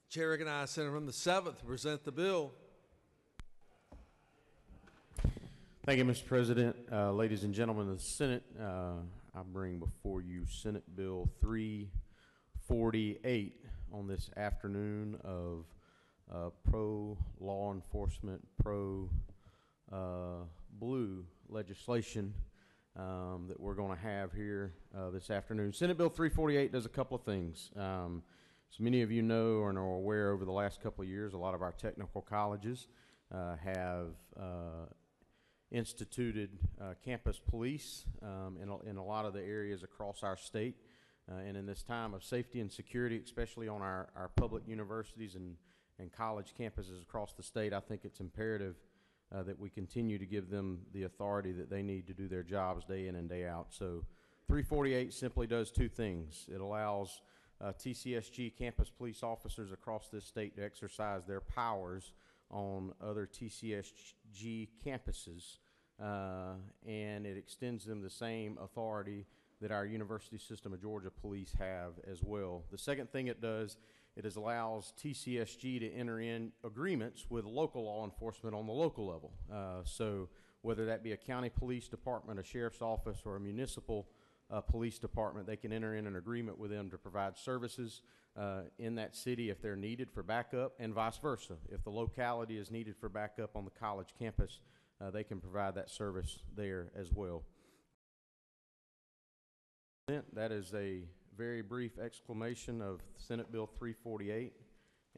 Chair recognizes Senator from the 7th to present the bill. Thank you, Mr. President. Ladies and gentlemen of the Senate, I bring before you Senate Bill 348 on this afternoon of pro-law enforcement, pro-blue legislation that we're going to have here this afternoon. Senate Bill 348 does a couple of things. As many of you know or are aware, over the last couple of years, a lot of our technical colleges have instituted campus police in a lot of the areas across our state. And in this time of safety and security, especially on our public universities and college campuses across the state, I think it's imperative that we continue to give them the authority that they need to do their jobs day in and day out. So 348 simply does two things. It allows TCSG campus police officers across this state to exercise their powers on other TCSG campuses, and it extends them the same authority that our University System of Georgia police have as well. The second thing it does, allows TCSG to enter in agreements with local law enforcement on the local level. So whether that be a county police department, a sheriff's office, or a municipal police department, they can enter in an agreement with them to provide services in that city if they're needed for backup, and vice versa. If the locality is needed for backup on the college campus, they can provide that service there as well. That is a very brief exclamation of Senate Bill 348,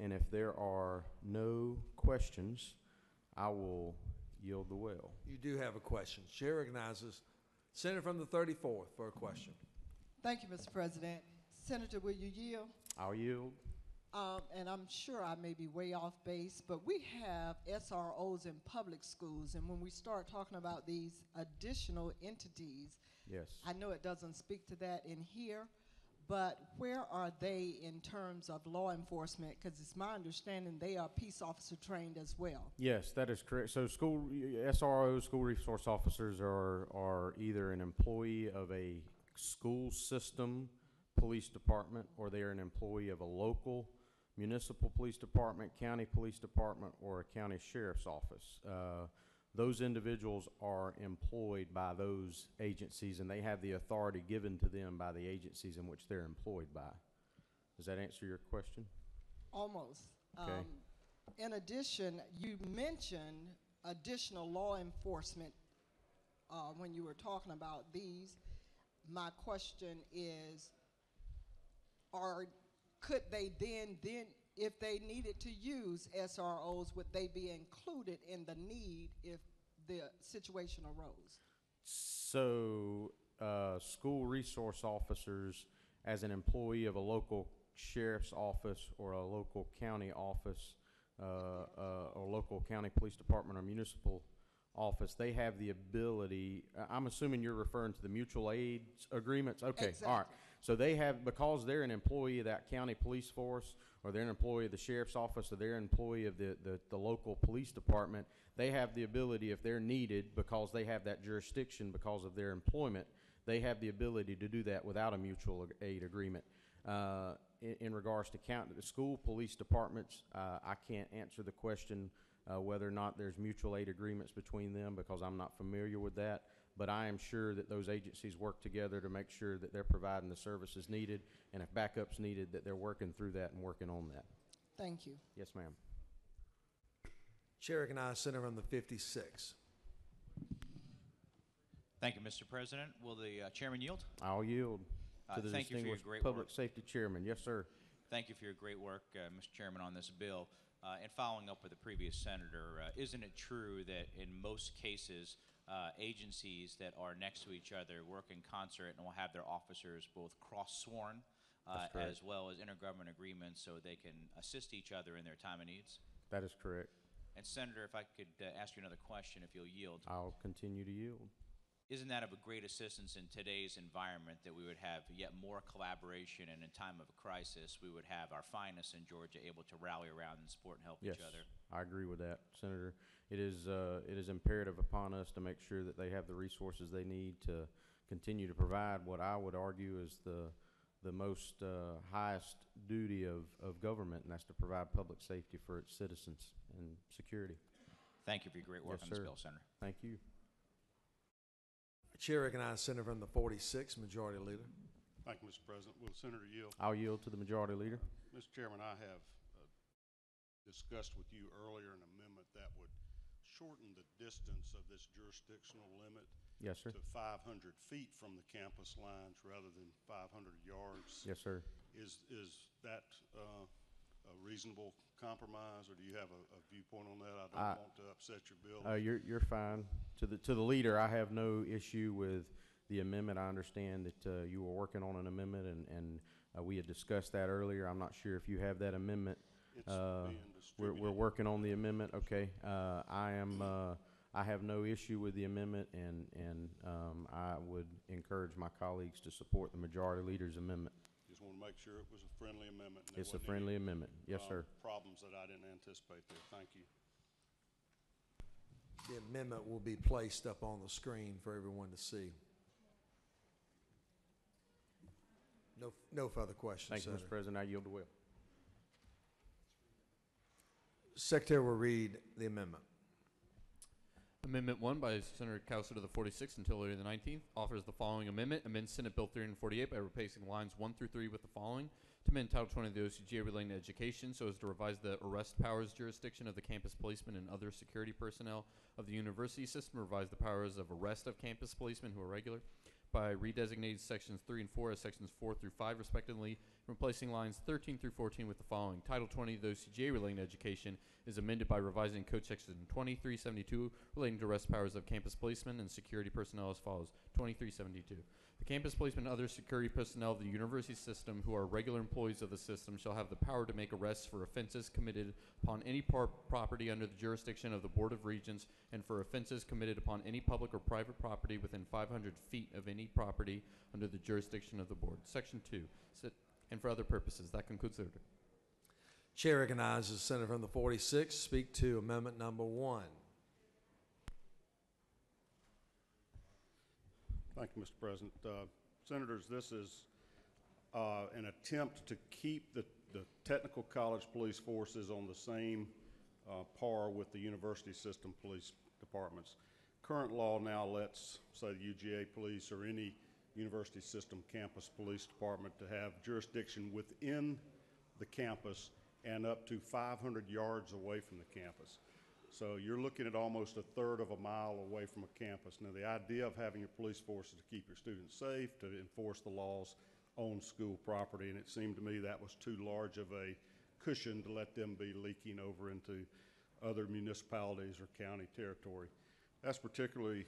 and if there are no questions, I will yield the well. You do have a question. Chair recognizes Senator from the 34th for a question. Thank you, Mr. President. Senator, will you yield? I'll yield. And I'm sure I may be way off base, but we have SROs in public schools, and when we start talking about these additional entities, yes, I know it doesn't speak to that in here, but where are they in terms of law enforcement? Because it's my understanding they are peace officer trained as well. Yes, that is correct. So SROs, school resource officers, are either an employee of a school system police department, or they are an employee of a local municipal police department, county police department, or a county sheriff's office. Those individuals are employed by those agencies, and they have the authority given to them by the agencies in which they're employed by. Does that answer your question? Almost. Okay. In addition, you mentioned additional law enforcement when you were talking about these. My question is, could they then, if they needed to use SROs, would they be included in the need if the situation arose? So school resource officers, as an employee of a local sheriff's office or a local county office, or local county police department or municipal office, they have the ability, I'm assuming you're referring to the mutual aid agreements? Okay, exactly. All right. So they have, because they're an employee of that county police force, or they're an employee of the sheriff's office, or they're an employee of the local police department, they have the ability, if they're needed, because they have that jurisdiction because of their employment, they have the ability to do that without a mutual aid agreement. In regards to the school police departments, I can't answer the question whether or not there's mutual aid agreements between them, because I'm not familiar with that, but I am sure that those agencies work together to make sure that they're providing the services needed, and if backup's needed, that they're working through that and working on that. Thank you. Yes, ma'am. Chair recognizes Senator from the 56th. Thank you, Mr. President. Will the chairman yield? I'll yield to the thank you for your distinguished great public work. safety chairman. Yes, sir. Thank you for your great work, Mr. Chairman, on this bill. And following up with the previous senator, isn't it true that in most cases, agencies that are next to each other work in concert and will have their officers both cross-sworn as well as intergovernment agreements so they can assist each other in their time of needs? That is correct. And Senator, if I could ask you another question, if you'll yield. I'll continue to yield. Isn't that of a great assistance in today's environment that we would have yet more collaboration, and in time of a crisis, we would have our finest in Georgia able to rally around and support and help each other? I agree with that, Senator. It is imperative upon us to make sure that they have the resources they need to continue to provide what I would argue is the the most highest duty of government, and that's to provide public safety for its citizens and security. Thank you for your great work Yes, on this sir. bill, Senator. Thank you. Chair recognizes Senator from the 46th, Majority Leader. Thank you, Mr. President. Will the Senator yield? I'll yield to the majority leader. Mr. Chairman, I have discussed with you earlier an amendment that would shorten the distance of this jurisdictional limit Yes, sir. to 500 feet from the campus lines rather than 500 yards. Yes, sir. Is that a reasonable compromise, or do you have a viewpoint on that? I don't want to upset your bill. You're fine. To the leader, I have no issue with the amendment. I understand that you were working on an amendment, and we had discussed that earlier. I'm not sure if you have that amendment. It's being distributed. We're working on the amendment. Okay. I have no issue with the amendment, and I would encourage my colleagues to support the majority leader's amendment. Just want to make sure it was a friendly amendment. And It's a friendly amendment. Yes, sir. Problems that I didn't anticipate there. Thank you. The amendment will be placed up on the screen for everyone to see. No further questions, Thank you, Senator. Mr. President. I yield to Will. Secretary will read the amendment. Amendment 1 by Senator Cowser to the 46th until later the 19th offers the following amendment. Amend Senate Bill 348 by replacing lines 1 through 3 with the following. To amend Title 20 of the OCGA relating to education so as to revise the arrest powers jurisdiction of the campus policemen and other security personnel of the university system, revise the powers of arrest of campus policemen who are regular by redesignating sections 3 and 4 as sections 4 through 5 respectively, replacing lines 13 through 14 with the following. Title 20 of the OCGA relating to education is amended by revising Code Section 2372 relating to arrest powers of campus policemen and security personnel as follows. 2372. The campus policemen and other security personnel of the university system who are regular employees of the system shall have the power to make arrests for offenses committed upon any property under the jurisdiction of the Board of Regents and for offenses committed upon any public or private property within 500 feet of any property under the jurisdiction of the Board. Section 2. And for other purposes. That concludes the order. Chair recognizes the Senator from the 46th. Speak to amendment number 1. Thank you, Mr. President. Senators, this is an attempt to keep the technical college police forces on the same par with the university system police departments. Current law now lets, say, the UGA police or any university system campus police department to have jurisdiction within the campus and up to 500 yards away from the campus. So you're looking at almost a third of a mile away from a campus. Now, the idea of having your police force is to keep your students safe, to enforce the laws on school property, and it seemed to me that was too large of a cushion to let them be leaking over into other municipalities or county territory. That's particularly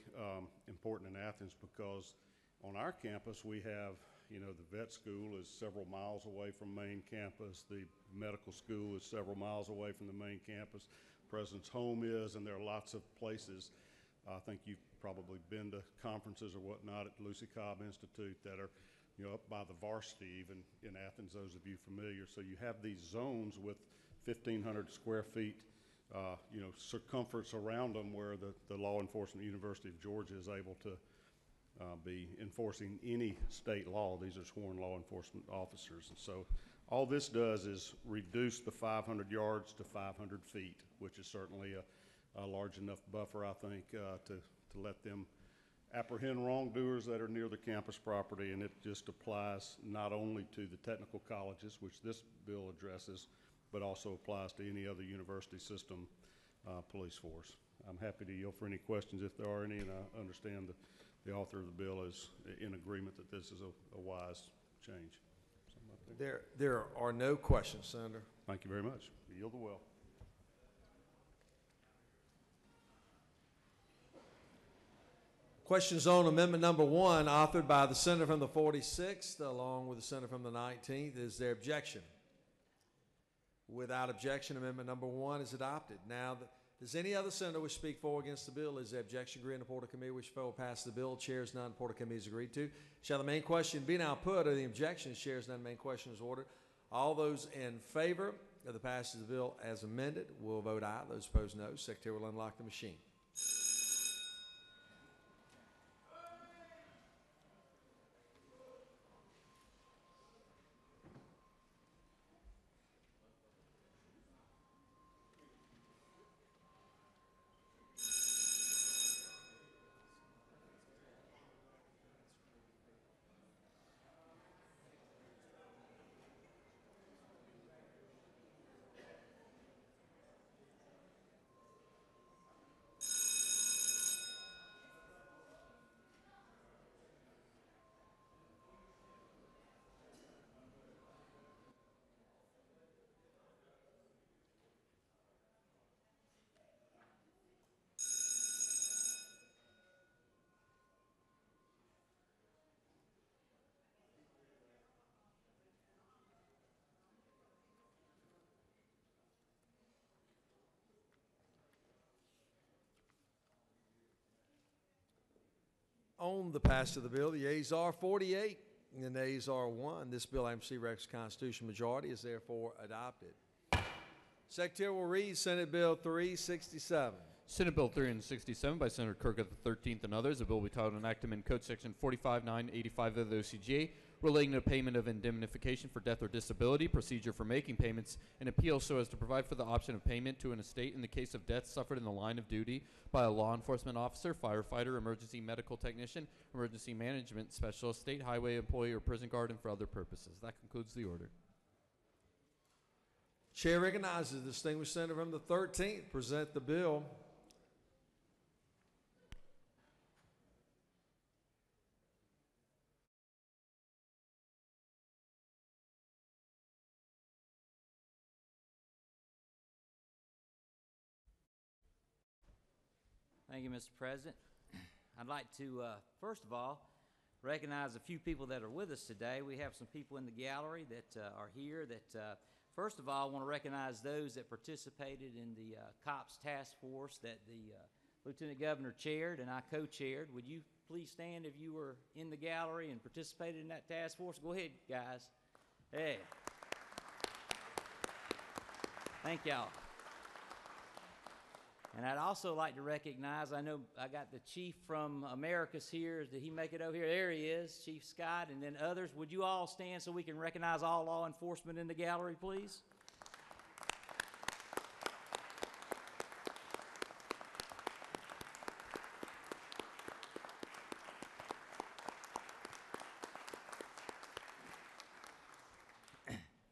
important in Athens because on our campus we have, the vet school is several miles away from main campus, the medical school is several miles away from the main campus, President's home is, and there are lots of places. I think you've probably been to conferences or whatnot at Lucy Cobb Institute that are, up by the varsity, even in Athens, those of you familiar. So you have these zones with 1,500 square feet, circumference around them where the law enforcement University of Georgia is able to be enforcing any state law. These are sworn law enforcement officers. And so all this does is reduce the 500 yards to 500 feet, which is certainly a large enough buffer, I think, to let them apprehend wrongdoers that are near the campus property. And it just applies not only to the technical colleges, which this bill addresses, but also applies to any other university system police force. I'm happy to yield for any questions if there are any, and I understand the author of the bill is in agreement that this is a wise change. There are no questions, Senator. Thank you very much. I yield the will. Questions on amendment number 1, authored by the Senator from the 46th, along with the Senator from the 19th. Is there objection? Without objection, amendment number 1 is adopted. Now, does any other senator wish to speak for or against the bill? Is there objection agreed in the Porter Committee which will pass the bill? Chairs none. Porter Committee is agreed to. Shall the main question be now put, or the objection? Chairs none. Main question is ordered. All those in favor of the passage of the bill as amended will vote aye. Those opposed, no. Secretary will unlock the machine. On the passage of the bill, the yeas are 48 and the nays are 1. This bill, MC Rex Constitution majority, is therefore adopted. Secretary will read Senate Bill 367. Senate Bill 367 by Senator Kirk the 13th and others, a bill we titled an act to amend Code Section 45985 of the OCGA relating to payment of indemnification for death or disability, procedure for making payments, and appeal so as to provide for the option of payment to an estate in the case of death suffered in the line of duty by a law enforcement officer, firefighter, emergency medical technician, emergency management specialist, state highway employee, or prison guard, and for other purposes. That concludes the order. Chair recognizes the distinguished senator from the 13th. Present the bill. Thank you, Mr. President. I'd like to, first of all, recognize a few people that are with us today. We have some people in the gallery that are here that, first of all, I want to recognize those that participated in the COPS task force that the Lieutenant Governor chaired and I co-chaired. Would you please stand if you were in the gallery and participated in that task force? Go ahead, guys. Hey. Thank y'all. And I'd also like to recognize, I know I got the chief from Americas here. Did he make it over here? There he is, Chief Scott, and then others. Would you all stand so we can recognize all law enforcement in the gallery, please?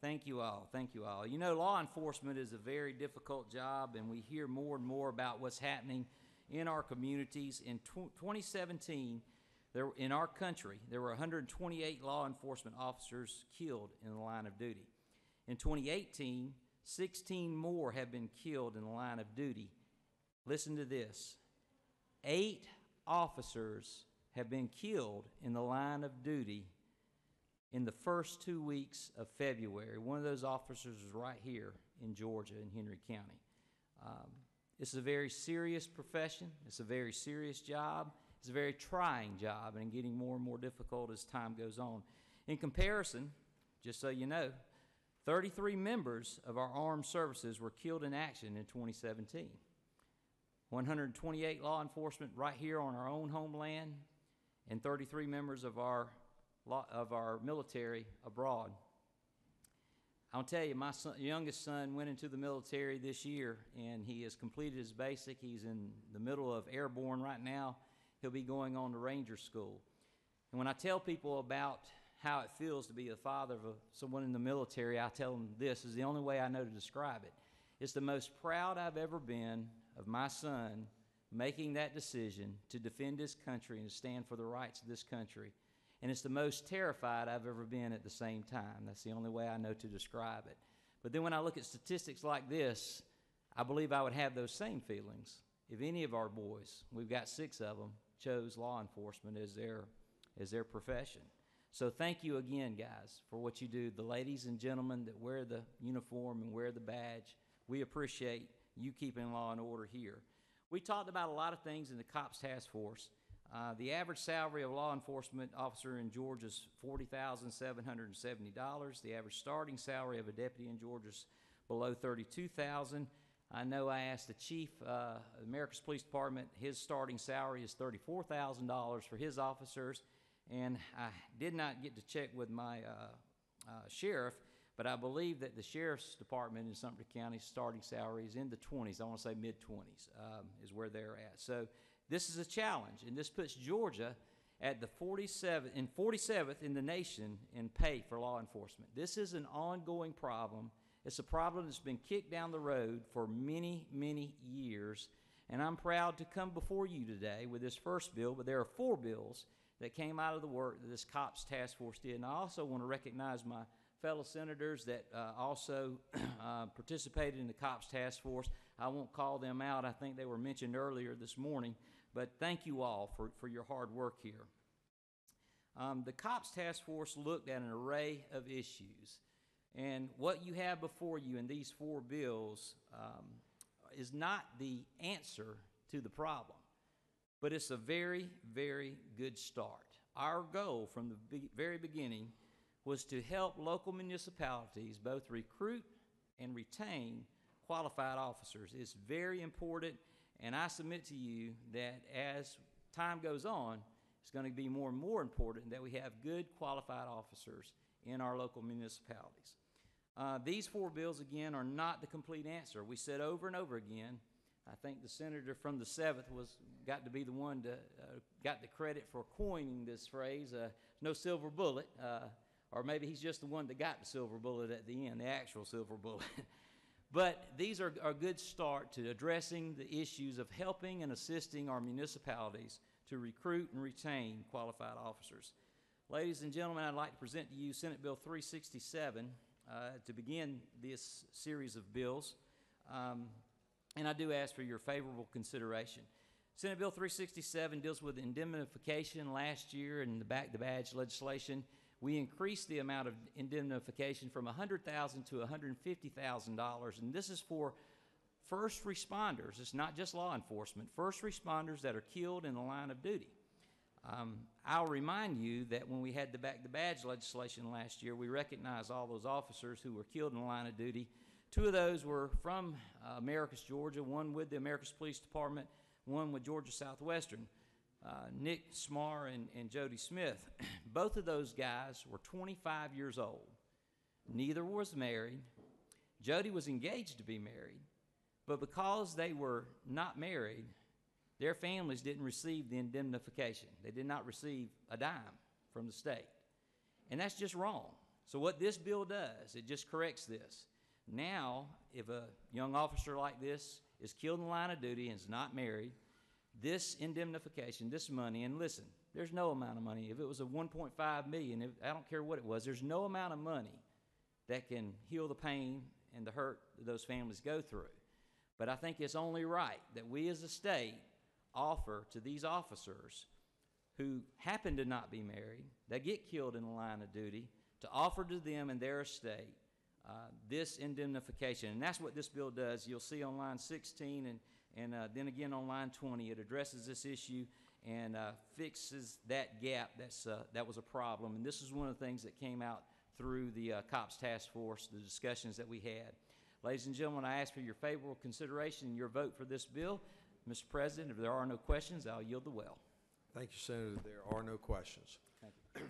Thank you all. Thank you all. You know, law enforcement is a very difficult job, and we hear more and more about what's happening in our communities. In 2017, in our country, there were 128 law enforcement officers killed in the line of duty. In 2018, 16 more have been killed in the line of duty. Listen to this. 8 officers have been killed in the line of duty in the first 2 weeks of February. One of those officers is right here in Georgia in Henry County. It's a very serious profession. It's a very serious job. It's a very trying job and getting more and more difficult as time goes on. In comparison, just so you know, 33 members of our armed services were killed in action in 2017. 128 law enforcement right here on our own homeland, and 33 members of our military abroad. I'll tell you, my youngest son went into the military this year, and he has completed his basic. He's in the middle of airborne right now. He'll be going on to Ranger School. And when I tell people about how it feels to be a father of someone in the military, I tell them this is the only way I know to describe it. It's the most proud I've ever been of my son making that decision to defend his country and to stand for the rights of this country. And it's the most terrified I've ever been at the same time. That's the only way I know to describe it. But then when I look at statistics like this, I believe I would have those same feelings if any of our boys, we've got 6 of them, chose law enforcement as their profession. So thank you again, guys, for what you do. The ladies and gentlemen that wear the uniform and wear the badge, we appreciate you keeping law and order here. We talked about a lot of things in the COPS task force. The average salary of a law enforcement officer in Georgia is $40,770. The average starting salary of a deputy in Georgia is below $32,000. I know I asked the chief of America's Police Department, his starting salary is $34,000 for his officers, and I did not get to check with my sheriff, but I believe that the sheriff's department in Sumter County starting salary is in the 20s. I want to say mid-20s is where they're at. So this is a challenge, and this puts Georgia at the 47th in the nation in pay for law enforcement. This is an ongoing problem. It's a problem that's been kicked down the road for many, many years, and I'm proud to come before you today with this first bill, but there are 4 bills that came out of the work that this COPS task force did. And I also want to recognize my fellow senators that also participated in the COPS task force. I won't call them out. I think they were mentioned earlier this morning. But thank you all for your hard work here. The COPS task force looked at an array of issues. And what you have before you in these 4 bills is not the answer to the problem. but it's a very, very good start. Our goal from the very beginning was to help local municipalities both recruit and retain qualified officers. It's very important, and I submit to you that as time goes on, it's going to be more and more important that we have good qualified officers in our local municipalities. These four bills, again, are not the complete answer. We said over and over again, I think the senator from the 7th got to be the one that got the credit for coining this phrase, no silver bullet, or maybe he's just the one that got the silver bullet at the end, the actual silver bullet. But these are a good start to addressing the issues of helping and assisting our municipalities to recruit and retain qualified officers. Ladies and gentlemen, I'd like to present to you Senate Bill 367 to begin this series of bills. And I do ask for your favorable consideration. Senate Bill 367 deals with indemnification. Last year in the Back the Badge legislation, we increased the amount of indemnification from $100,000 to $150,000, and this is for first responders. It's not just law enforcement, first responders that are killed in the line of duty. I'll remind you that when we had the Back the Badge legislation last year, we recognized all those officers who were killed in the line of duty. Two of those were from Americus, Georgia, one with the Americus Police Department, one with Georgia Southwestern, Nick Smar and Jody Smith. Both of those guys were 25 years old. Neither was married. Jody was engaged to be married, but because they were not married, their families didn't receive the indemnification. They did not receive a dime from the state. And that's just wrong. So what this bill does, it just corrects this. Now, if a young officer like this is killed in the line of duty and is not married, this indemnification, this money, and listen, there's no amount of money. If it was a $1.5 million, I don't care what it was, there's no amount of money that can heal the pain and the hurt that those families go through. But I think it's only right that we as a state offer to these officers who happen to not be married, that get killed in the line of duty, to offer to them and their estate this indemnification. And that's what this bill does. You'll see on line 16 and then again on line 20, it addresses this issue and fixes that gap that was a problem. And this is one of the things that came out through the COPS task force, the discussions that we had. Ladies and gentlemen, I ask for your favorable consideration and your vote for this bill. Mr. President, if there are no questions, I'll yield the well. Thank you, Senator. There are no questions. Thank you.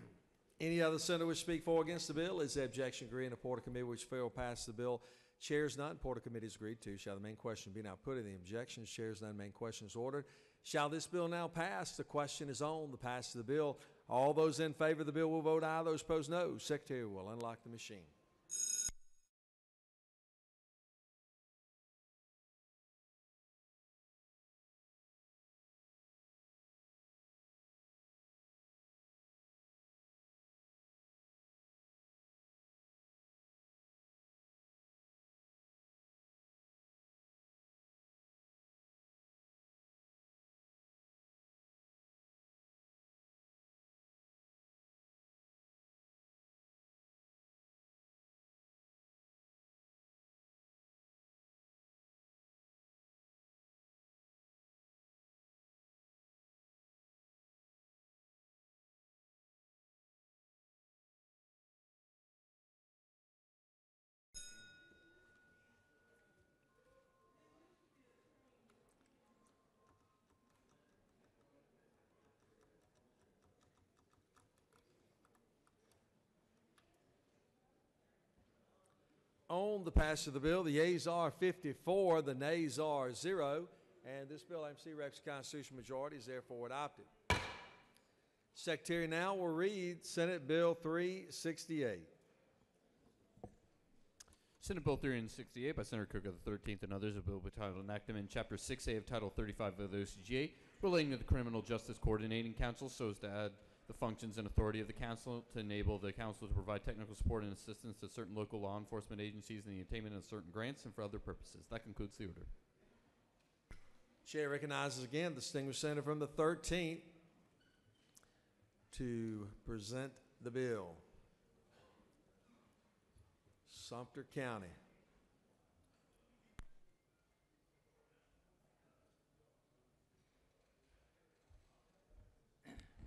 Any other senator wish to speak for or against the bill? Is the objection agreed and the Porter Committee which fail pass the bill? Chairs none. Porter Committee is agreed to. Shall the main question be now put in the objections? Chairs none. Main question is ordered. Shall this bill now pass? The question is on the pass of the bill. All those in favor of the bill will vote aye. Those opposed, no. Secretary will unlock the machine. On the passage of the bill, the yeas are 54, the nays are 0, and this bill, MC Rex Constitutional majority, is therefore adopted. Secretary now will read Senate Bill 368. Senate Bill 368 by Senator Cook of the 13th and others, a bill entitled Enactment Chapter 6A of Title 35 of the OCGA relating to the Criminal Justice Coordinating Council so as to add the functions and authority of the council to enable the council to provide technical support and assistance to certain local law enforcement agencies in the attainment of certain grants and for other purposes. That concludes the order. Chair recognizes again the distinguished senator from the 13th to present the bill. Sumter County.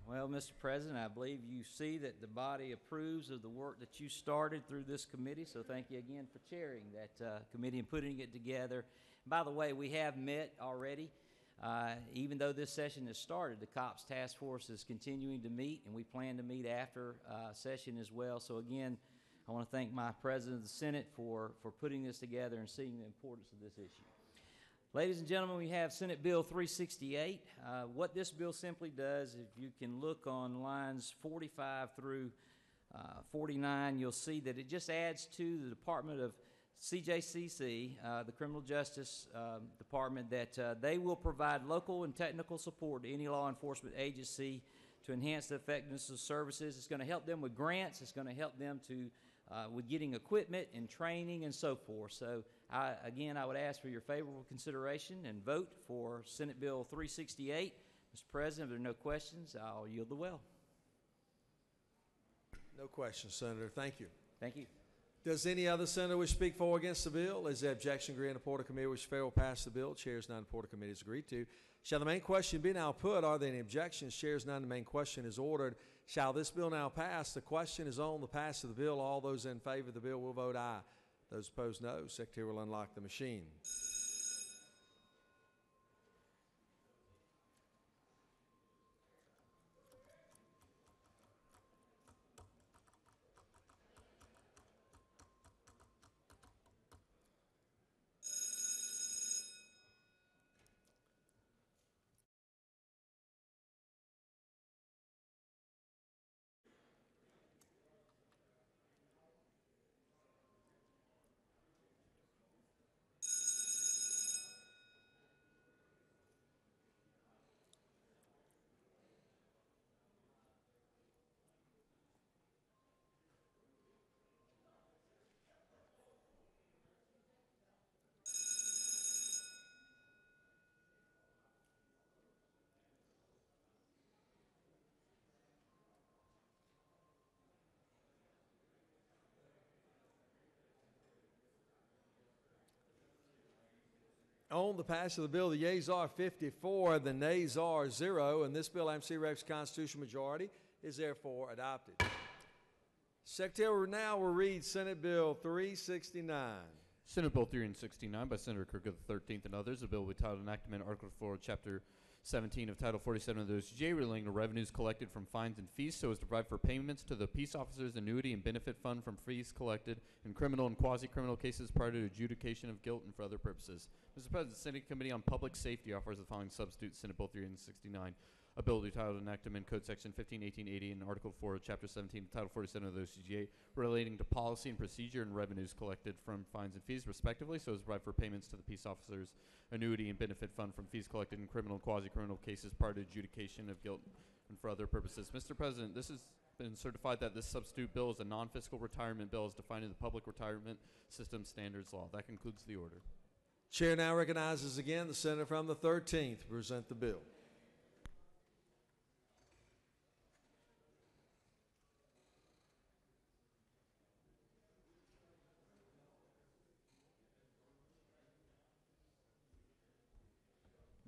Well, Mr. President, I believe you see that the body approves of the work that you started through this committee, so thank you again for chairing that committee and putting it together. By the way, we have met already. Even though this session has started, the COPS Task Force is continuing to meet, and we plan to meet after session as well. So again, I want to thank my President of the Senate for putting this together and seeing the importance of this issue. Ladies and gentlemen, we have Senate Bill 368. What this bill simply does, if you can look on lines 45 through 49, you'll see that it just adds to the Department of CJCC, the Criminal Justice Department, that they will provide local and technical support to any law enforcement agency to enhance the effectiveness of services. It's going to help them with grants. It's going to help them to with getting equipment and training and so forth. So, again, I would ask for your favorable consideration and vote for Senate Bill 368. Mr. President, if there are no questions, I'll yield the well. No questions, Senator. Thank you. Thank you. Does any other senator wish to speak for or against the bill? Is there objection agreed in the Porter Committee which fair will pass the bill? Chairs none, the Porter Committee is agreed to. Shall the main question be now put? Are there any objections? Chairs none, the main question is ordered. Shall this bill now pass? The question is on the pass of the bill. All those in favor of the bill will vote aye. Those opposed, no. Secretary will unlock the machine. On the pass of the bill, the yeas are 54, the nays are 0, and this bill, MC Rex constitutional majority, is therefore adopted. Secretary now will read Senate Bill 369. Senate Bill 369 by Senator Kirk of the 13th and others, a bill with title enactment Article 4, Chapter 17 of Title 47 of the OCGA relating to revenues collected from fines and fees so as to provide for payments to the peace officers' annuity and benefit fund from fees collected in criminal and quasi-criminal cases prior to adjudication of guilt and for other purposes. Mr. President, the Senate Committee on Public Safety offers the following substitute Senate Bill 369. A bill to title enactment Code Section 15-1880 and Article 4 of Chapter 17 of Title 47 of the OCGA relating to policy and procedure and revenues collected from fines and fees respectively so as to provide for payments to the peace officers' annuity and benefit fund from fees collected in criminal and quasi-criminal cases prior to adjudication of guilt and for other purposes. Mr. President, this has been certified that this substitute bill is a non-fiscal retirement bill as defined in the Public Retirement System Standards Law. That concludes the order. Chair now recognizes again the senator from the 13th to present the bill.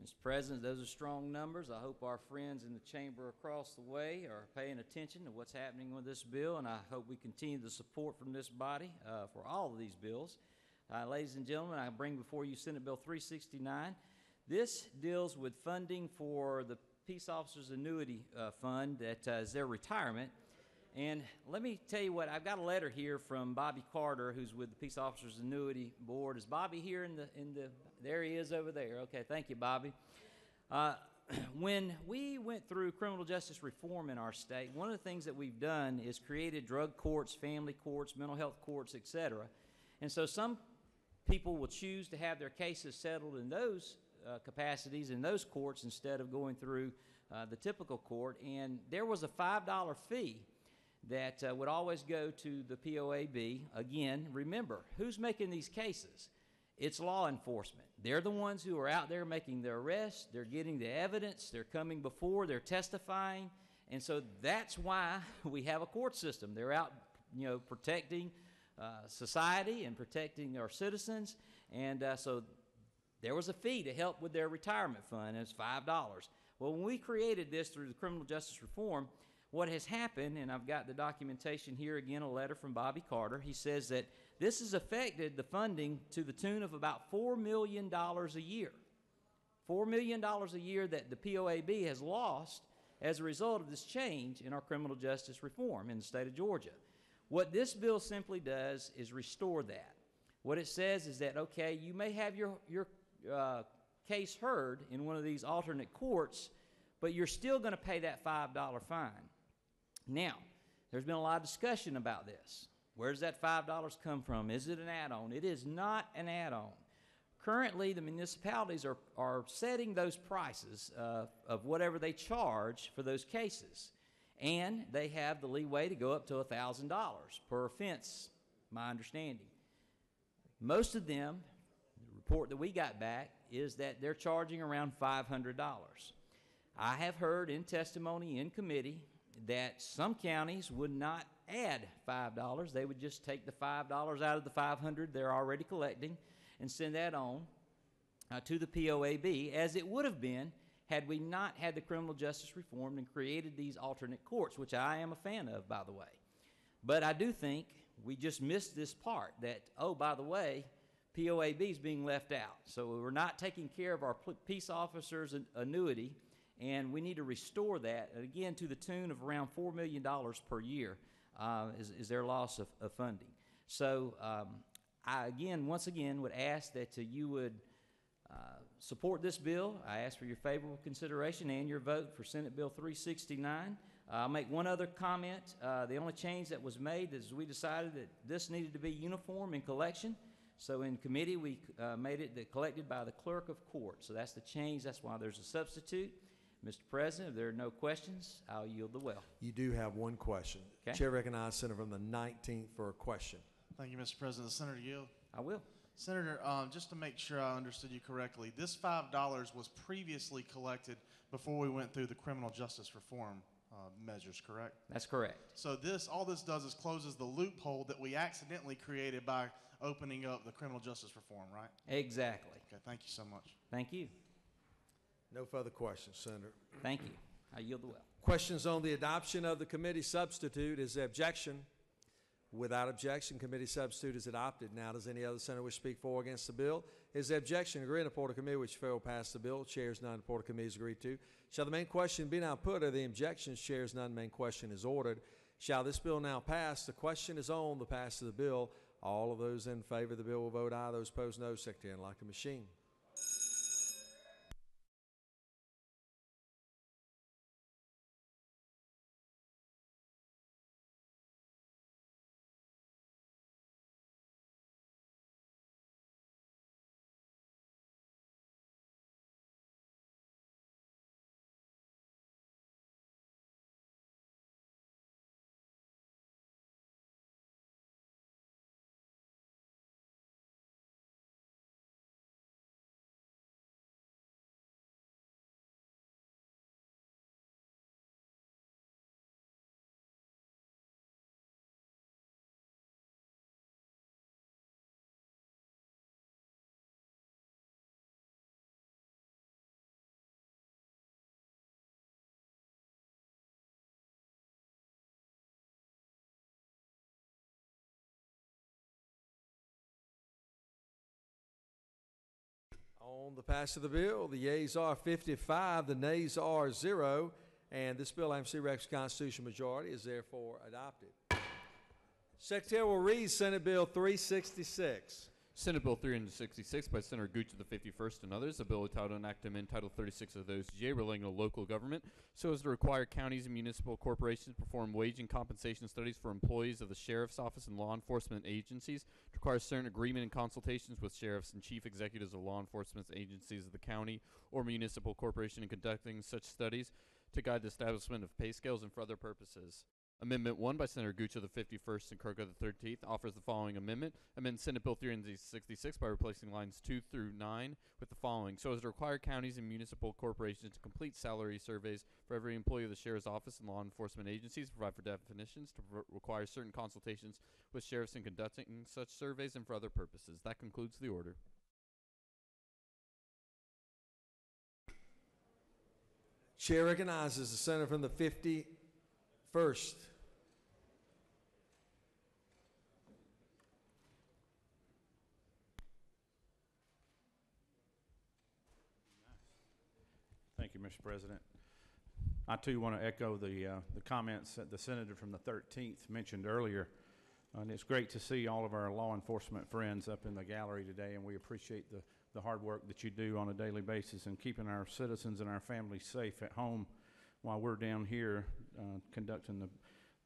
Mr. President, those are strong numbers. I hope our friends in the chamber across the way are paying attention to what's happening with this bill, and I hope we continue the support from this body for all of these bills. Ladies and gentlemen, I bring before you Senate Bill 369. This deals with funding for the Peace Officers Annuity Fund that is their retirement. And let me tell you what, I've got a letter here from Bobby Carter, who's with the Peace Officers Annuity Board. Is Bobby here in the there he is over there. Okay, thank you, Bobby. When we went through criminal justice reform in our state, one of the things that we've done is created drug courts, family courts, mental health courts, etc. And so some people will choose to have their cases settled in those capacities in those courts instead of going through the typical court. And there was a $5 fee that would always go to the POAB. Again, remember, who's making these cases? It's law enforcement. They're the ones who are out there making the arrests. They're getting the evidence. They're coming before. They're testifying. And so that's why we have a court system. They're out, protecting society and protecting our citizens. And so there was a fee to help with their retirement fund. It's $5. Well, when we created this through the criminal justice reform, what has happened, and I've got the documentation here again, a letter from Bobby Carter. He says that this has affected the funding to the tune of about $4 million a year. $4 million a year that the POAB has lost as a result of this change in our criminal justice reform in the state of Georgia. What this bill simply does is restore that. What it says is that, okay, you may have your case heard in one of these alternate courts, but you're still going to pay that $5 fine. Now, there's been a lot of discussion about this. Where does that $5 come from? Is it an add-on? It is not an add-on. Currently, the municipalities are setting those prices of whatever they charge for those cases, and they have the leeway to go up to $1,000 per offense, my understanding. Most of them, the report that we got back, is that they're charging around $500. I have heard in testimony in committee that some counties would not add $5. They would just take the $5 out of the $500 they're already collecting and send that on to the POAB, as it would have been had we not had the criminal justice reform and created these alternate courts, which I am a fan of, by the way. But I do think we just missed this part that, oh, by the way, POAB is being left out. So we're not taking care of our peace officers' annuity, and we need to restore that, again, to the tune of around $4 million per year is their loss of funding. So I, once again, would ask that you would support this bill. I ask for your favorable consideration and your vote for Senate Bill 369. I'll make one other comment. The only change that was made is we decided that this needed to be uniform in collection. So in committee, we made it collected by the clerk of court. So that's the change. That's why there's a substitute. Mr. President, if there are no questions, I'll yield the well. You do have one question. Okay. Chair recognizes Senator from the 19th for a question. Thank you, Mr. President. Senator Yield. I will. Senator, just to make sure I understood you correctly, this $5 was previously collected before we went through the criminal justice reform measures, correct? That's correct. So all this does is closes the loophole that we accidentally created by opening up the criminal justice reform, right? Exactly. Okay, thank you so much. Thank you. No further questions, Senator. Thank you. I yield the well. Questions on the adoption of the committee substitute. Is there objection? Without objection, committee substitute is adopted. Now, does any other senator wish to speak for or against the bill? Is there objection? Agree in the report of committee which failed pass the bill. Chairs none. The report of committee is agreed to. Shall the main question be now put? Are the objections? Chairs none. Main question is ordered. Shall this bill now pass? The question is on the pass of the bill. All of those in favor of the bill will vote aye. Those opposed, no. Secretary, unlock the machine. On the pass of the bill, the yeas are 55, the nays are 0, and this bill, IMC Rex constitutional majority, is therefore adopted. Secretary will read Senate Bill 366. Senate Bill 366 by Senator Gooch of the 51st and others, a bill entitled an act to amend Title 36 of the OCGA relating to local government so as to require counties and municipal corporations to perform wage and compensation studies for employees of the Sheriff's Office and law enforcement agencies, to require certain agreement and consultations with sheriffs and chief executives of law enforcement agencies of the county or municipal corporation in conducting such studies, to guide the establishment of pay scales and for other purposes. Amendment 1 by Senator Gooch of the 51st and Kirk of the 13th offers the following amendment. Amend Senate Bill 366 by replacing lines 2 through 9 with the following. So as to require counties and municipal corporations to complete salary surveys for every employee of the Sheriff's Office and law enforcement agencies, provide for definitions, to require certain consultations with sheriffs in conducting such surveys, and for other purposes. That concludes the order. Chair recognizes the senator from the 51st. Thank you, Mr. President. I too want to echo the comments that the senator from the 13th mentioned earlier. And it's great to see all of our law enforcement friends up in the gallery today, and we appreciate the hard work that you do on a daily basis in keeping our citizens and our families safe at home while we're down here conducting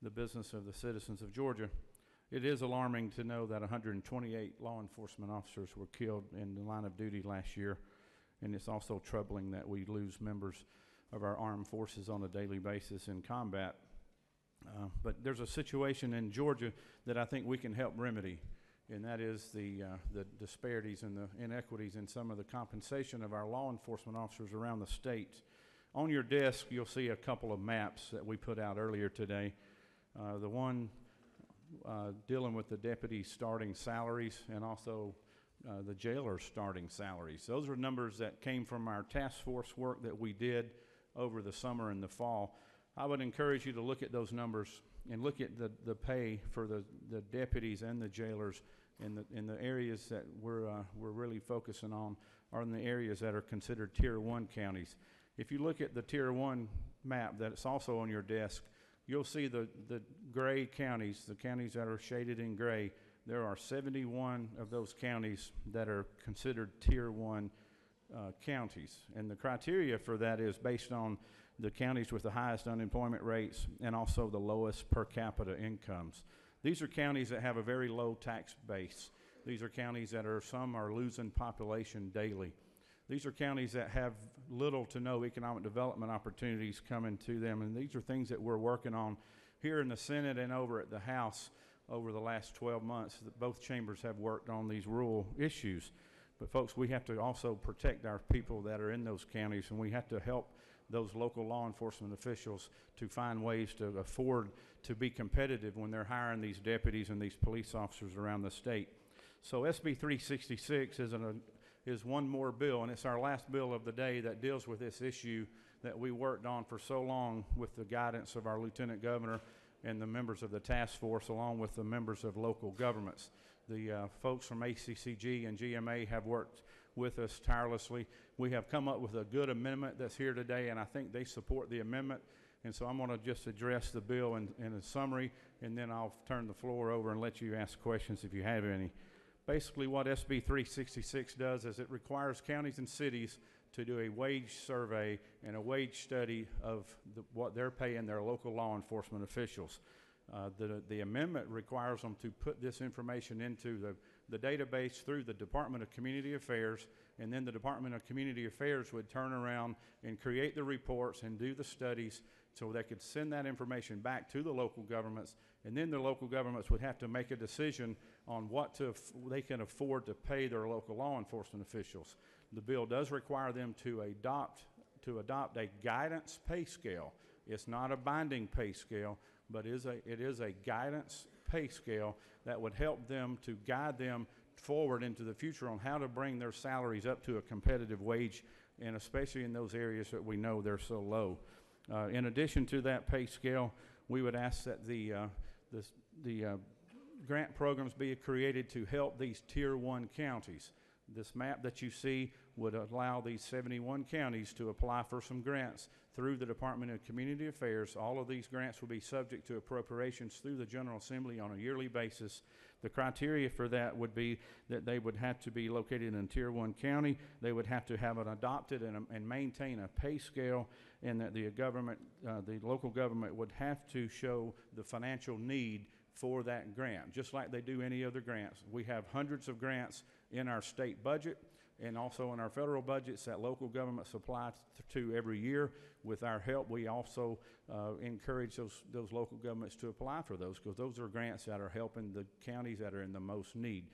the business of the citizens of Georgia. It is alarming to know that 128 law enforcement officers were killed in the line of duty last year, and it's also troubling that we lose members of our armed forces on a daily basis in combat. But there's a situation in Georgia that I think we can help remedy, and that is the disparities and the inequities in some of the compensation of our law enforcement officers around the state. On your desk, you'll see a couple of maps that we put out earlier today. The one dealing with the deputy starting salaries and also the jailer's starting salaries. Those are numbers that came from our task force work that we did over the summer and the fall. I would encourage you to look at those numbers and look at the pay for the deputies and the jailers in the areas that we're really focusing on are in the areas that are considered Tier 1 counties. If you look at the Tier 1 map that's also on your desk, you'll see the gray counties, the counties that are shaded in gray. There are 71 of those counties that are considered Tier 1 counties. And the criteria for that is based on the counties with the highest unemployment rates and also the lowest per capita incomes. These are counties that have a very low tax base. These are counties that some are losing population daily. These are counties that have little to no economic development opportunities coming to them, and these are things that we're working on here in the Senate and over at the House over the last 12 months. Both chambers have worked on these rural issues. But folks, we have to also protect our people that are in those counties, and we have to help those local law enforcement officials to find ways to afford to be competitive when they're hiring these deputies and these police officers around the state. So SB 366 is one more bill, and it's our last bill of the day that deals with this issue that we worked on for so long with the guidance of our Lieutenant Governor and the members of the task force, along with the members of local governments. The folks from ACCG and GMA have worked with us tirelessly. We have come up with a good amendment that's here today, and I think they support the amendment. And so I'm going to just address the bill in a summary, and then I'll turn the floor over and let you ask questions if you have any. Basically, what SB 366 does is it requires counties and cities to do a wage survey and a wage study of what they're paying their local law enforcement officials. The amendment requires them to put this information into the database through the Department of Community Affairs, and then the Department of Community Affairs would turn around and create the reports and do the studies so they could send that information back to the local governments, and then the local governments would have to make a decision on what they can afford to pay their local law enforcement officials. The bill does require them to adopt a guidance pay scale. It's not a binding pay scale, but it is a guidance pay scale that would help them to guide them forward into the future on how to bring their salaries up to a competitive wage, and especially in those areas that we know they're so low. In addition to that pay scale, we would ask that the grant programs be created to help these Tier 1 counties. This map that you see would allow these 71 counties to apply for some grants through the Department of Community Affairs. All of these grants will be subject to appropriations through the General Assembly on a yearly basis. The criteria for that would be that they would have to be located in Tier 1 county. They would have to have an adopted and maintain a pay scale, and that the local government would have to show the financial need for that grant, just like they do any other grants. We have hundreds of grants in our state budget and also in our federal budgets that local governments apply to every year. With our help, we also encourage those local governments to apply for those, because those are grants that are helping the counties that are in the most need.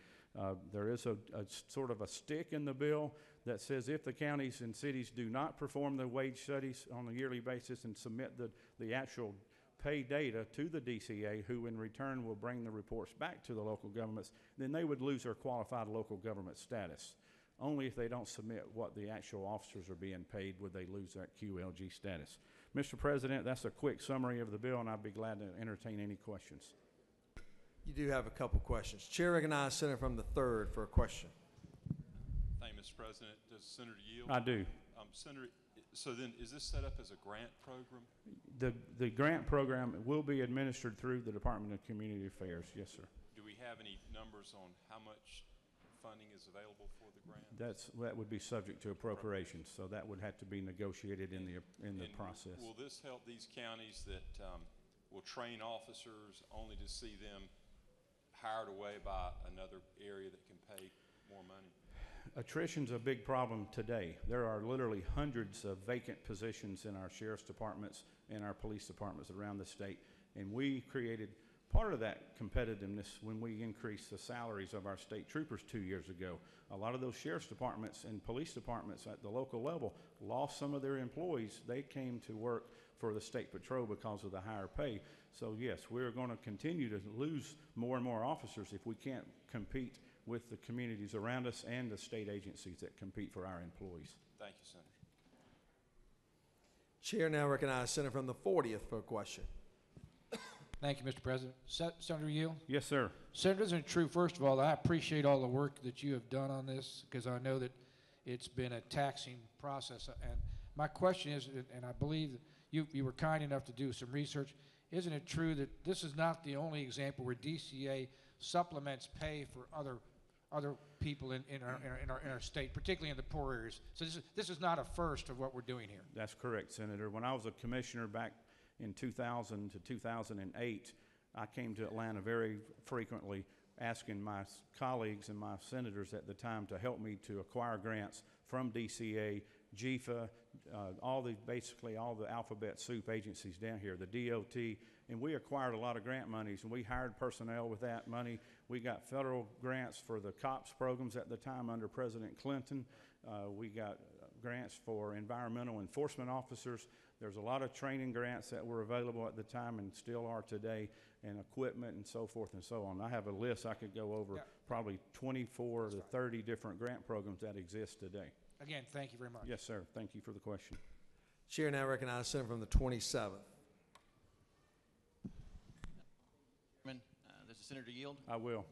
There is a sort of a stick in the bill that says if the counties and cities do not perform the wage studies on a yearly basis and submit the actual pay data to the DCA, who in return will bring the reports back to the local governments, then they would lose their qualified local government status. Only if they don't submit what the actual officers are being paid would they lose that QLG status. Mr. President, that's a quick summary of the bill, and I'd be glad to entertain any questions. You do have a couple questions. Chair recognizes Senator from the 3rd for a question. Thank you, Mr. President. Does Senator yield? I do. Senator, so then is this set up as a grant program? The grant program will be administered through the Department of Community Affairs. Yes, sir. Do we have any numbers on how much funding is available for the grant? That would be subject to appropriations, so that would have to be negotiated in the process. Will this help these counties that will train officers only to see them hired away by another area that can pay more money? Attrition's a big problem today. There are literally hundreds of vacant positions in our sheriff's departments and our police departments around the state, and we created part of that competitiveness when we increased the salaries of our state troopers 2 years ago. A lot of those sheriff's departments and police departments at the local level lost some of their employees. They came to work for the state patrol because of the higher pay. So yes, we're going to continue to lose more and more officers if we can't compete with the communities around us and the state agencies that compete for our employees. Thank you, Senator. Chair now recognizes Senator from the 40th for a question. Thank you, Mr. President. Senator Yield? Yes, sir. Senator, isn't it true, first of all, I appreciate all the work that you have done on this, because I know that it's been a taxing process. And my question is, and I believe that you were kind enough to do some research, isn't it true that this is not the only example where DCA supplements pay for other people in our state, particularly in the poor areas? So this is not a first of what we're doing here. That's correct, Senator. When I was a commissioner back in 2000 to 2008, I came to Atlanta very frequently asking my colleagues and my senators at the time to help me to acquire grants from DCA, GFA, basically all the alphabet soup agencies down here, the DOT, and we acquired a lot of grant monies, and we hired personnel with that money. We got federal grants for the COPS programs at the time under President Clinton. We got grants for environmental enforcement officers. There's a lot of training grants that were available at the time and still are today, and equipment and so forth and so on. I have a list I could go over, probably 24 to 30 different grant programs that exist today. Again, thank you very much. Yes, sir. Thank you for the question. Chair now recognizes Senator from the 27th. Does the Senator yield? I will.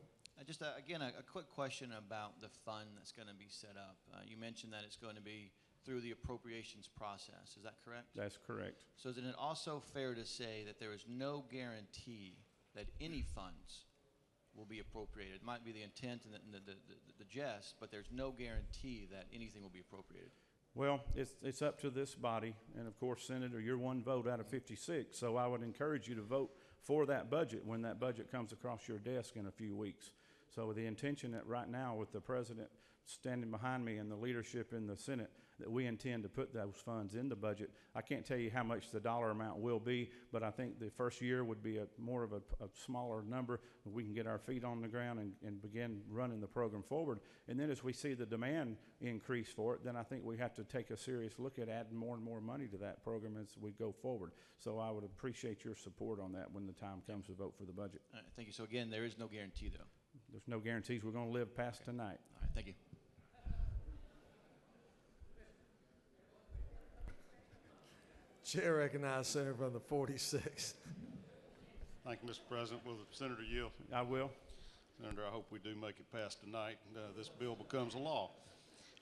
Just again, a quick question about the fund that's going to be set up. You mentioned that it's going to be through the appropriations process. Is that correct? That's correct. So is it also fair to say that there is no guarantee that any funds will be appropriated? It might be the intent and the jest, but there's no guarantee that anything will be appropriated. Well, it's up to this body, and of course, Senator, you're one vote out of 56, so I would encourage you to vote for that budget when that budget comes across your desk in a few weeks. So the intention that right now, with the President standing behind me and the leadership in the Senate, that we intend to put those funds in the budget. I can't tell you how much the dollar amount will be, but I think the first year would be more of a smaller number. We can get our feet on the ground and begin running the program forward. And then as we see the demand increase for it, then I think we have to take a serious look at adding more and more money to that program as we go forward. So I would appreciate your support on that when the time comes to vote for the budget. All right, thank you. So again, there is no guarantee, though. There's no guarantees we're going to live past tonight. All right, thank you. Chair recognizes Senator from the 46th. Thank you, Mr. President. Will the Senator yield? I will. Senator, I hope we do make it past tonight and this bill becomes a law.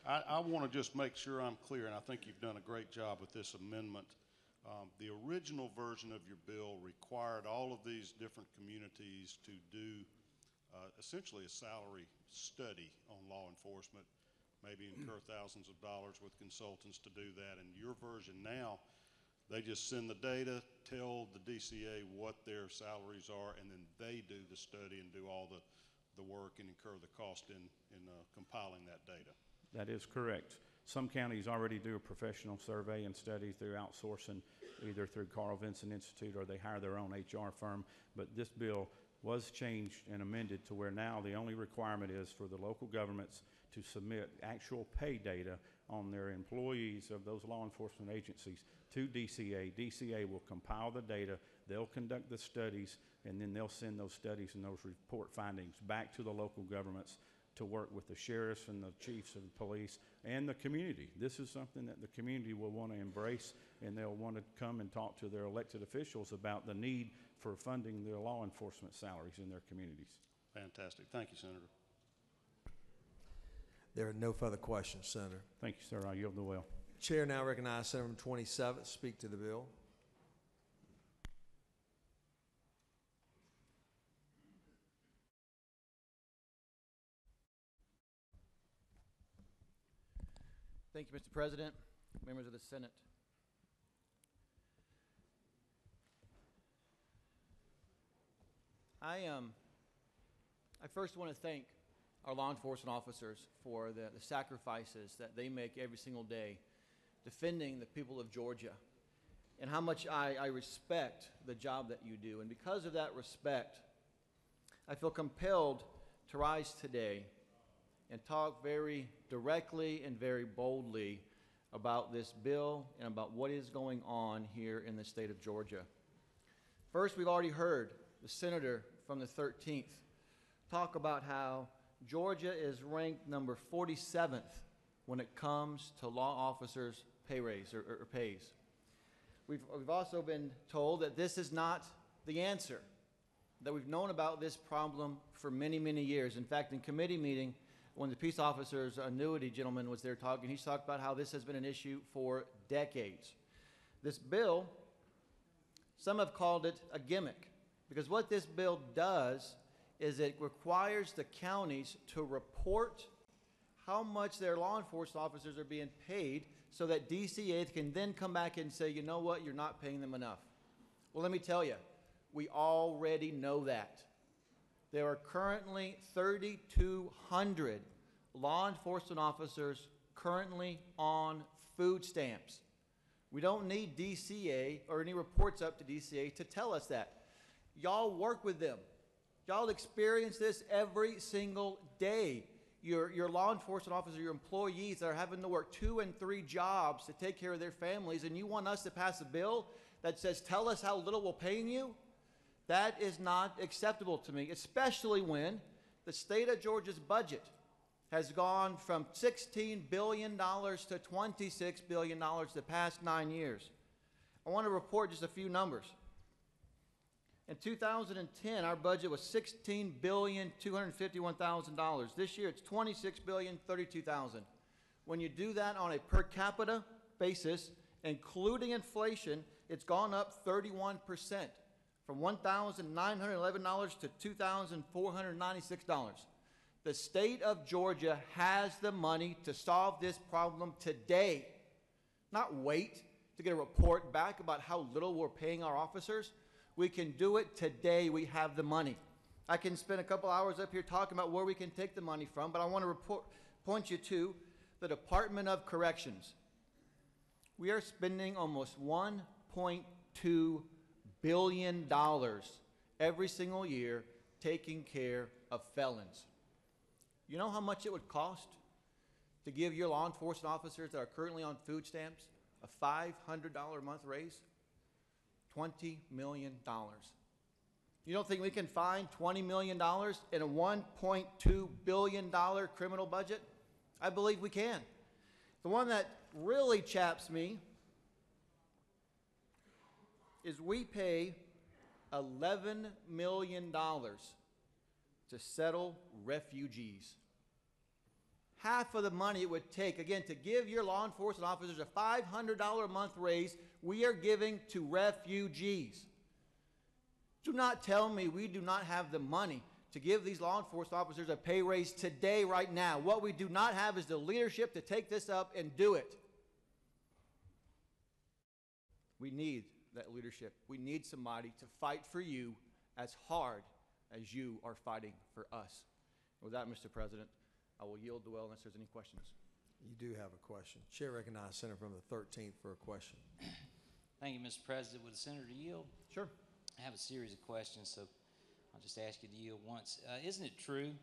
I want to just make sure I'm clear, and I think you've done a great job with this amendment. The original version of your bill required all of these different communities to do essentially a salary study on law enforcement, maybe incur thousands of dollars with consultants to do that. And your version now, they just send the data, tell the DCA what their salaries are, and then they do the study and do all the work and incur the cost in compiling that data. That is correct. Some counties already do a professional survey and study through outsourcing, either through Carl Vinson Institute or they hire their own HR firm. But this bill was changed and amended to where now the only requirement is for the local governments to submit actual pay data on their employees of those law enforcement agencies to DCA. DCA will compile the data, they'll conduct the studies, and then they'll send those studies and those report findings back to the local governments to work with the sheriffs and the chiefs of the police and the community. This is something that the community will want to embrace, and they'll want to come and talk to their elected officials about the need for funding their law enforcement salaries in their communities. Fantastic. Thank you, Senator. There are no further questions, Senator. Thank you, sir. I yield the will. Chair now recognizes Senator from 27th to speak to the bill. Thank you, Mr. President, members of the Senate. I first want to thank our law enforcement officers for the sacrifices that they make every single day defending the people of Georgia, and how much I respect the job that you do. And because of that respect, I feel compelled to rise today and talk very directly and very boldly about this bill and about what is going on here in the state of Georgia. First, we've already heard the senator from the 13th talk about how Georgia is ranked number 47th when it comes to law officers' pay raise or pays. We've also been told that this is not the answer, that we've known about this problem for many, many years. In fact, in committee meeting, when the peace officers annuity gentleman was there talking, he talked about how this has been an issue for decades. This bill, some have called it a gimmick, because what this bill does is it requires the counties to report how much their law enforcement officers are being paid so that DCA can then come back and say, you know what, you're not paying them enough. Well, let me tell you, we already know that. There are currently 3,200 law enforcement officers currently on food stamps. We don't need DCA or any reports up to DCA to tell us that. Y'all work with them. Y'all experience this every single day. Your law enforcement officers, your employees that are having to work 2 and 3 jobs to take care of their families, and you want us to pass a bill that says, tell us how little we're paying you? That is not acceptable to me, especially when the state of Georgia's budget has gone from $16 billion to $26 billion the past 9 years. I want to report just a few numbers. In 2010, our budget was $16,251,000. This year, it's $26,032,000. When you do that on a per capita basis, including inflation, it's gone up 31%, from $1,911 to $2,496. The state of Georgia has the money to solve this problem today, not wait to get a report back about how little we're paying our officers. We can do it today. We have the money. I can spend a couple hours up here talking about where we can take the money from, but I want to point you to the Department of Corrections. We are spending almost $1.2 billion every single year taking care of felons. You know how much it would cost to give your law enforcement officers that are currently on food stamps a $500 a month raise? $20 million. You don't think we can find $20 million in a $1.2 billion criminal budget? I believe we can. The one that really chaps me is we pay $11 million to settle refugees. Half of the money it would take, again, to give your law enforcement officers a $500 a month raise, we are giving to refugees. Do not tell me we do not have the money to give these law enforcement officers a pay raise today, right now. What we do not have is the leadership to take this up and do it. We need that leadership. We need somebody to fight for you as hard as you are fighting for us. With that, Mr. President, I will yield the well unless there's any questions. You do have a question. Chair recognizes Senator from the 13th for a question. Thank you, Mr. President. Would the senator yield? Sure. I have a series of questions, so I'll just ask you to yield once. Isn't it true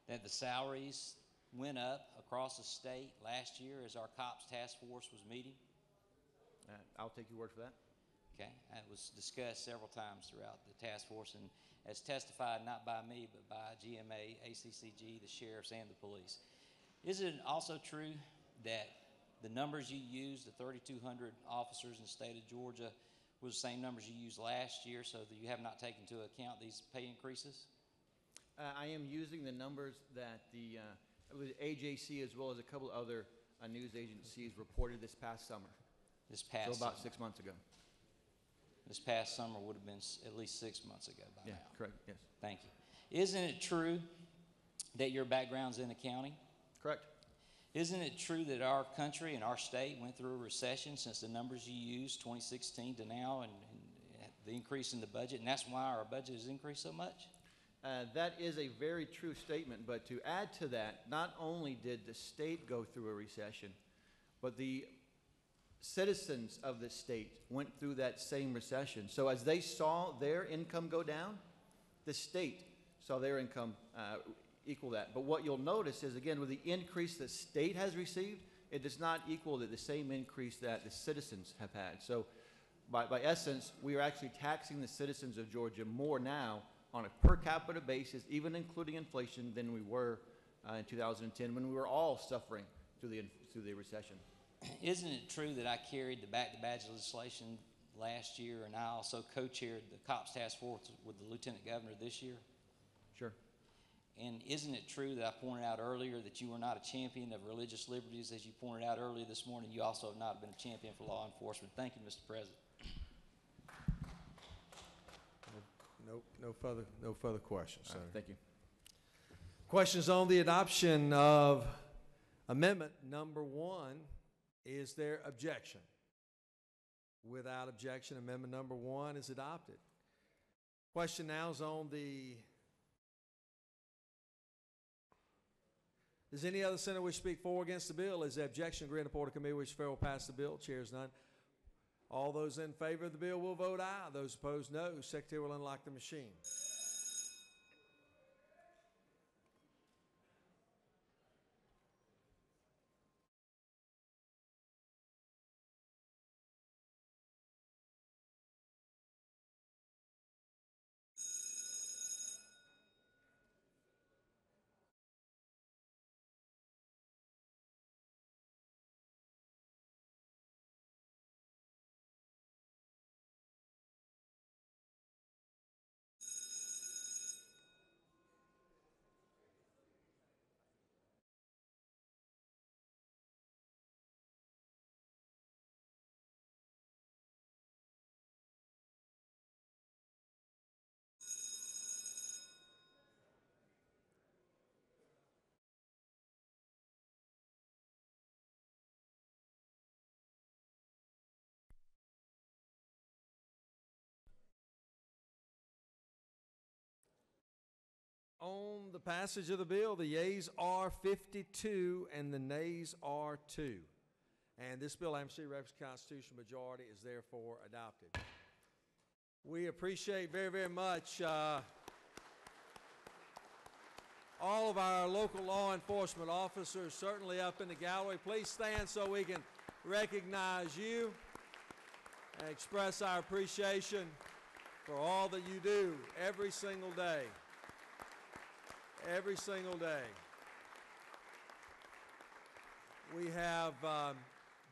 that the salaries went up across the state last year as our COPS task force was meeting? I'll take your word for that. Okay, that was discussed several times throughout the task force, and as testified not by me but by GMA, ACCG, the sheriffs, and the police. Is it also true that the numbers you used, the 3,200 officers in the state of Georgia, was the same numbers you used last year, so that you have not taken into account these pay increases? I am using the numbers that the AJC as well as a couple other news agencies reported this past summer. This past so about summer. 6 months ago. This past summer would have been at least 6 months ago by now. Correct, yes. Thank you. Isn't it true that your background's in accounting? Correct. Isn't it true that our country and our state went through a recession since the numbers you used, 2016 to now, and the increase in the budget, and that's why our budget has increased so much? That is a very true statement, but to add to that, not only did the state go through a recession, but the citizens of the state went through that same recession. So as they saw their income go down, the state saw their income equal that. But what you'll notice is, again, with the increase the state has received, it does not equal the same increase that the citizens have had. So by essence, we are actually taxing the citizens of Georgia more now on a per capita basis, even including inflation, than we were in 2010 when we were all suffering through the recession. Isn't it true that I carried the back-to-badge legislation last year, and I also co-chaired the COPS task force with the lieutenant governor this year? Sure. And isn't it true that I pointed out earlier that you were not a champion of religious liberties? As you pointed out earlier this morning, you also have not been a champion for law enforcement. Thank you, Mr. President. No further questions, sir. Thank you. Questions on the adoption of amendment number 1. Is there objection? Without objection, amendment number 1 is adopted. Question now is on the... Does any other senator wish to speak for or against the bill? Is there objection? Agree on the report of committee which fair will pass the bill. Chair is none. All those in favor of the bill will vote aye. Those opposed, no. Secretary will unlock the machine. On the passage of the bill, the yeas are 52 and the nays are 2. And this bill, AMC reference constitutional majority, is therefore adopted. We appreciate very, very much all of our local law enforcement officers, certainly up in the gallery. Please stand so we can recognize you and express our appreciation for all that you do every single day. Every single day. We have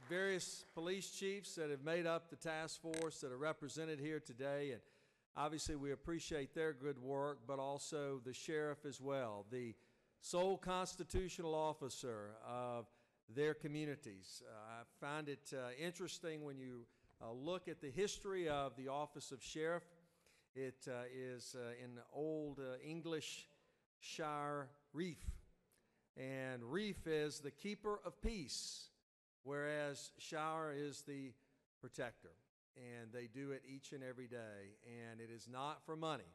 various police chiefs that have made up the task force that are represented here today, and obviously we appreciate their good work, but also the sheriff as well, the sole constitutional officer of their communities. I find it interesting when you look at the history of the office of sheriff. It is in Old English Shire reef, and reef is the keeper of peace, whereas shire is the protector, and they do it each and every day, and it is not for money.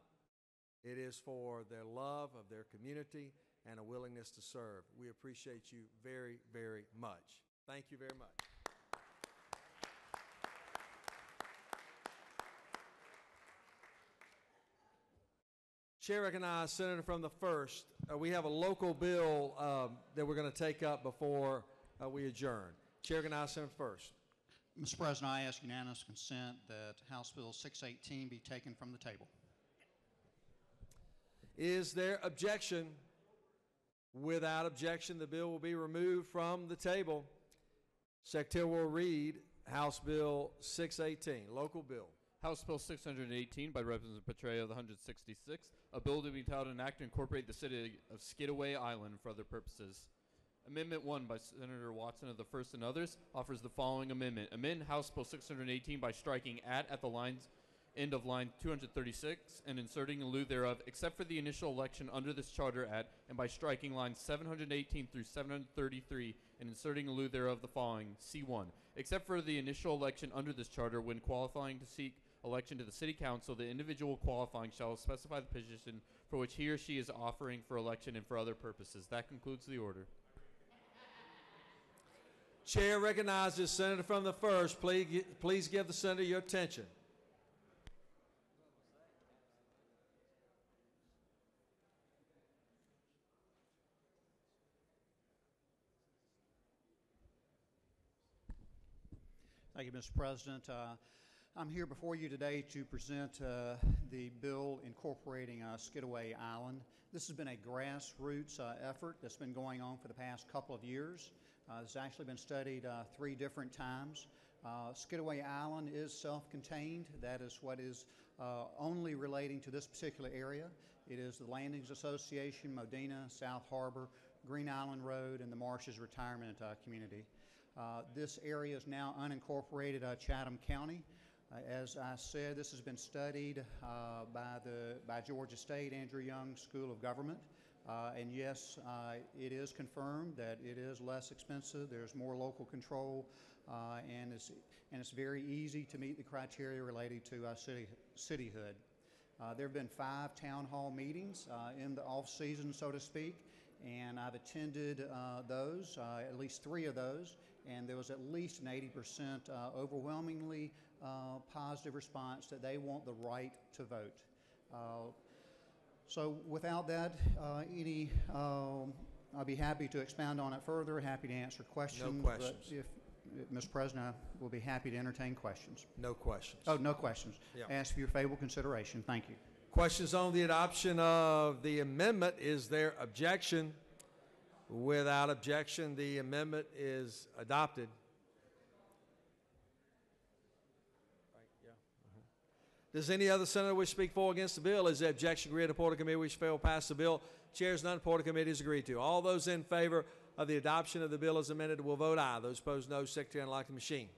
It is for their love of their community and a willingness to serve. We appreciate you very, very much. Thank you very much. Chair recognizes Senator from the 1st. We have a local bill that we're going to take up before we adjourn. Chair recognizes Senator 1st. Mr. President, I ask unanimous consent that House Bill 618 be taken from the table. Is there objection? Without objection, the bill will be removed from the table. Secretary will read House Bill 618, local bill. House Bill 618 by Representative Petraea of the 166, a bill to be entitled an act to incorporate the city of Skidaway Island for other purposes. Amendment 1 by Senator Watson of the First and Others offers the following amendment. Amend House Bill 618 by striking at the lines end of line 236 and inserting in lieu thereof, except for the initial election under this charter at, and by striking lines 718 through 733 and inserting in lieu thereof the following. C1. Except for the initial election under this charter, when qualifying to seek election to the City Council, the individual qualifying shall specify the position for which he or she is offering for election and for other purposes. That concludes the order. Chair recognizes Senator from the 1st. Please give the senator your attention. Thank you, Mr. President. I'm here before you today to present the bill incorporating Skidaway Island. This has been a grassroots effort that's been going on for the past couple of years. It's actually been studied 3 different times. Skidaway Island is self-contained. That is what is only relating to this particular area. It is the Landings Association, Modena, South Harbor, Green Island Road, and the Marshes Retirement Community. This area is now unincorporated Chatham County. As I said, this has been studied by Georgia State, Andrew Young School of Government. And yes, it is confirmed that it is less expensive. There's more local control, and it's very easy to meet the criteria related to cityhood. There have been 5 town hall meetings in the off season, so to speak, and I've attended those, at least 3 of those, and there was at least an 80% overwhelmingly positive response that they want the right to vote. So without that, I'll be happy to expound on it further, happy to answer questions. No questions. But Mr. President, I will be happy to entertain questions. No questions. Oh, no questions. Yeah. Ask for your favorable consideration. Thank you. Questions on the adoption of the amendment. Is there objection? Without objection, the amendment is adopted. Does any other senator wish to speak for or against the bill? Is there objection agreed? The Porter Committee wish to fail or pass the bill? Chairs none. Porter Committee is agreed to. All those in favor of the adoption of the bill as amended will vote aye. Those opposed, no. Secretary, unlock the machine.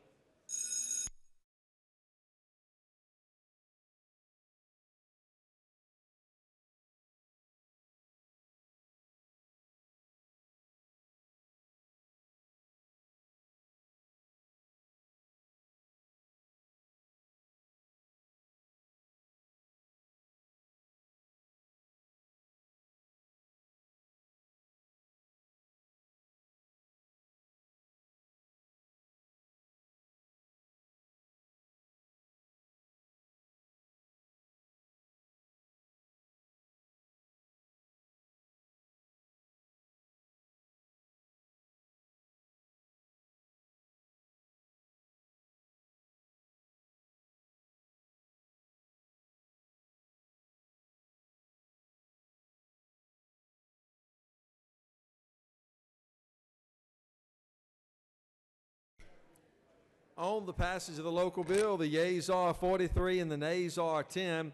On the passage of the local bill, the yeas are 43 and the nays are 10.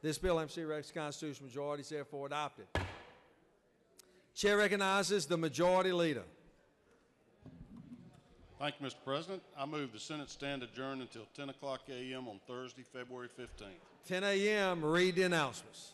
This bill, MC Rex constitutional majority, is therefore adopted. Chair recognizes the majority leader. Thank you, Mr. President. I move the Senate stand adjourned until 10 o'clock a.m. on Thursday, February 15th. 10 a.m. Read the announcements.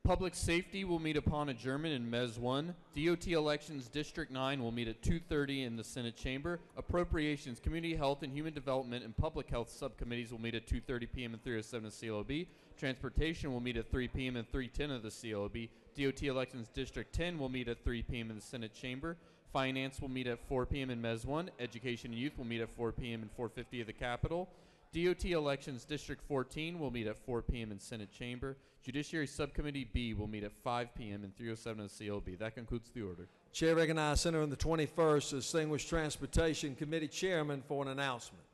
Public Safety will meet upon adjournment in Mez 1. DOT Elections District 9 will meet at 2:30 in the Senate Chamber. Appropriations, Community Health and Human Development, and Public Health Subcommittees will meet at 2:30 p.m. and 3:07 of the CLOB. Transportation will meet at 3 p.m. and 3:10 of the CLOB. DOT Elections District 10 will meet at 3 p.m. in the Senate Chamber. Finance will meet at 4 p.m. in Mez 1. Education and Youth will meet at 4 p.m. and 4:50 of the Capitol. DOT Elections District 14 will meet at 4 p.m. in Senate Chamber. Judiciary Subcommittee B will meet at 5 p.m. and 3:07 of the CLB. That concludes the order. Chair recognizes Senator on the 21st, Distinguished Transportation Committee Chairman, for an announcement.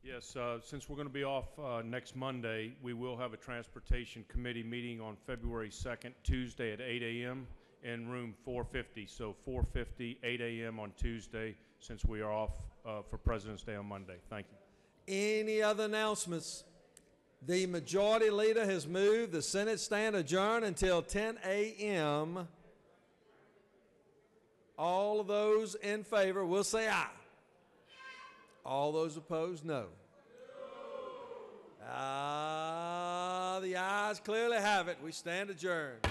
Yes, since we're going to be off next Monday, we will have a Transportation Committee meeting on February 2nd, Tuesday at 8 a.m. in room 450. So 450, 8 a.m. on Tuesday, since we are off for President's Day on Monday. Thank you. Any other announcements? The majority leader has moved the Senate stand adjourned until 10 a.m. All of those in favor will say aye. All those opposed, no. The ayes clearly have it. We stand adjourned.